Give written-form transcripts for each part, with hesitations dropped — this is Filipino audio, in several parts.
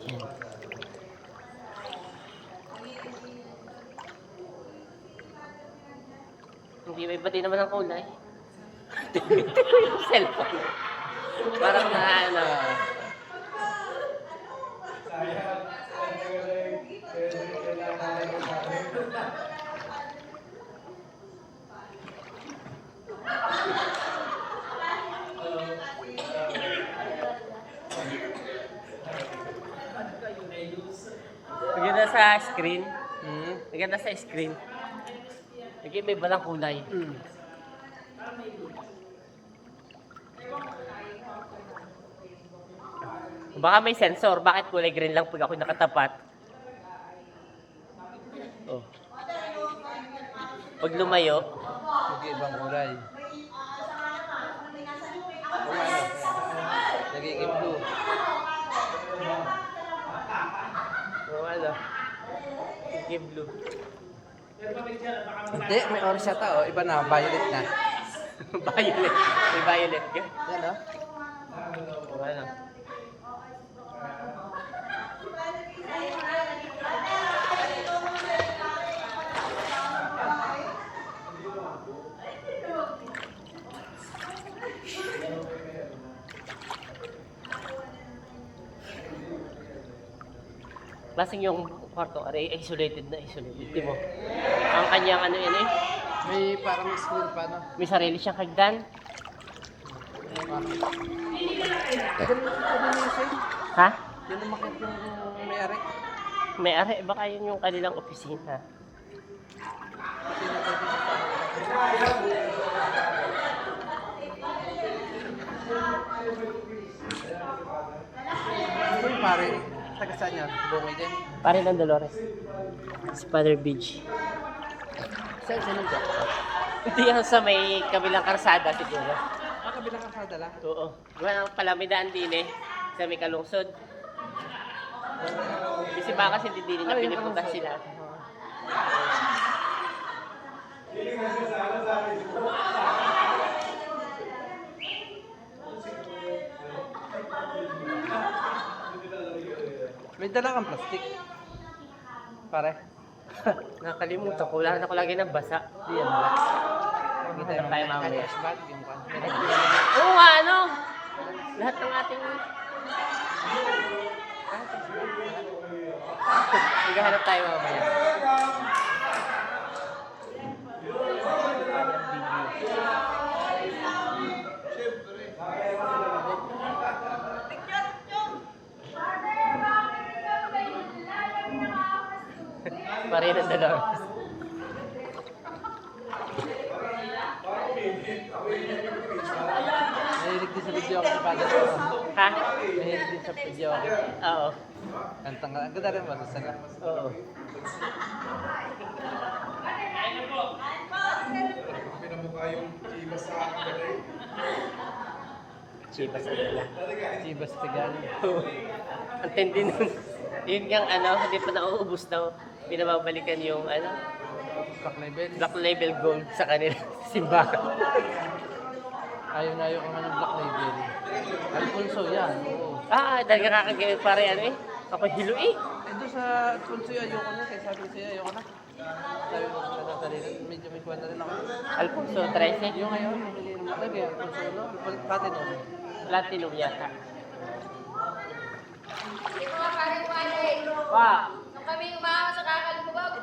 Yan. Hindi, may iba din naman ang kulay. Tinignan ko yung cellphone. Parang na ano. Maganda sa screen. Maganda sa screen. Lagi may balang kulay. Baka may sensor. Bakit kulay green lang pag ako nakatapat? Oh. Pag lumayo. Ibang kulay. Nagiging blue. Wala. Nagiging blue. Hindi, may orange yata. Oh. Iba na, violet na. Violet. May violet ka? Yan o. Wala. Klaseng yung kwarto, aray, isolated na isolated. Di mo? Ang kanyang ano yan eh. May parang screen pa, no? May sarili siyang kagdan. Ha? Yan ang makit yung may-ari. May ari, baka yun yung kanilang opisina. Uy, pare. Taga saan yan? Bungay din. Pare ng Dolores. Si Father Beach. Saan siya nandiyan? Hindi yan sa may kabilang karsada siguro. Ah, kabilang kasada lang. Oo. Wala pala may daan din eh. Sa may kalungsod. Kasi baka kasi hindi nila pinipunta sila. May dala kang plastic. Pare. Nakalimutan ko. Wala na ko lagi ng basa. Di yan ba? Kita yung tayo mamaya. Bag, yung kan. Oo nga, ano? Lahat ng ating... Maghahanap tayo mamaya. Pare ng Dolores. Mahilig din sa video ako sa Father. Ha? Mahilig din sa video ako. Oo. Kantang ang ganda rin ba sa sana? Oo. Pinamukha yung chivas sa akin. Chivas nila. Chivas Tigal. Ang tindi nun. Yun yung ano, hindi pa nauubos na pinababalikan yung ano, Black label. black label gold sa kanila simbahan. Ayaw na ayaw ko nga ng black label. Alfonso yan. Oo. Ah, dahil kakagawin pare ano eh. Ako hilo eh. Eh doon sa Alfonso yun, ayoko na. Kaya sabi ko sa'yo, ayoko na. Sabi ko sa katatali na, medyo may kwenta rin ako. Alfonso 13. Yung ngayon, nabili ng mga kaya Alfonso, no? Platinum. Platinum yata. Pa! Nung kami umama sa kakalubog.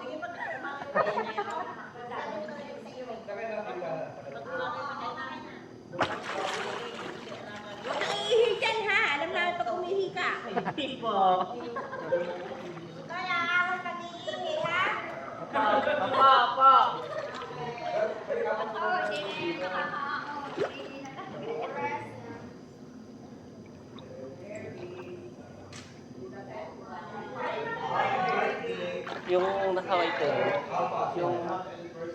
Huwag kang iihi dyan ha. Alam namin pag umihi ka. Hindi po. Kaya ako nag-iihi ha. Apa. Oo, hindi na nakaka-depress. Yung nakaway ko, yung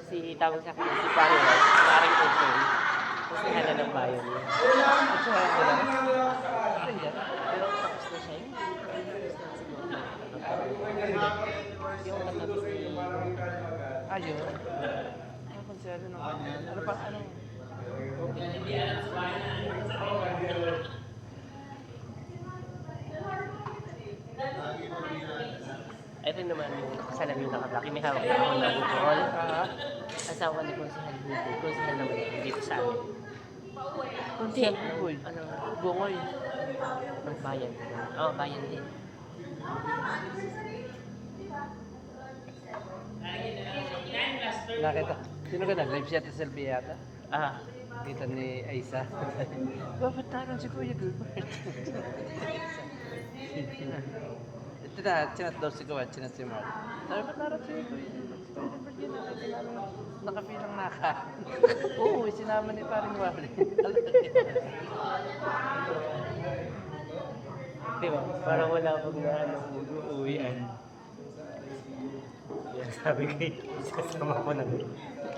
si tawag sa akin, si Panginoon, maring open. Kasi hala ng bayan niya. At siya, dala. Ano yan? Pero tapos na siya yun. Yung katabi ni... Ayun. Ano kung siya rin ang kanya? Ano pa? Ano? Ito naman yung salamin na kablaki. May hawak na akong nabukol. Asawa ni Konsehal Hugo. Konsehal naman ito dito sa amin. Hindi. Uy, Ano? bungoy. Ng bayan. Oo, bayan din. Nakita. Sino ka nag-live siya sa selfie yata? Ah, Kita ni Aisa. Bakit taron si Kuya Gilbert? Ito na, chinat daw si Kuya, chinat si Mark. Sabi, ba't naroon si Kuya Gilbert? Si Kuya Gilbert yun natin nakapilang naka. Oo, sinama ni paring Wally. di ba? Parang wala pag na ano, uuwian. Yan sabi ko, isasama ko na.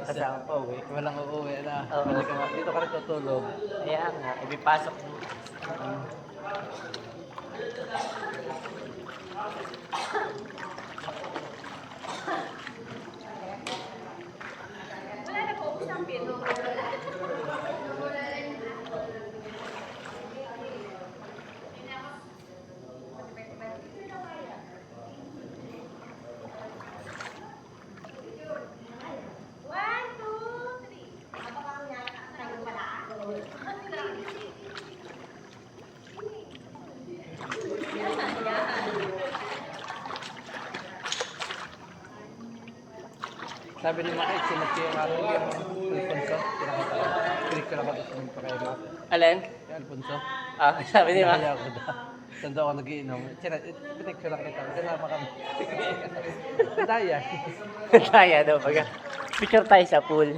Kasama pa uwi. Walang uuwi na. Oo. Balik ka, dito ka rin tutulog. Kaya nga, ibipasok mo. Wala na po, usang pino. One, two, three. Tayo pala. Sabi ni Mike, sinat ko yung araw yung Alfonso. Pinik ko lang ako sa mga pakay Mark. Alin? Yung Alfonso. Ah, sabi niya. Kaya ako daw. Saan daw ako nagiinom. Pinik ko lang kita. Sinama kami. Daya. Kaya daw baga. Picture tayo sa pool.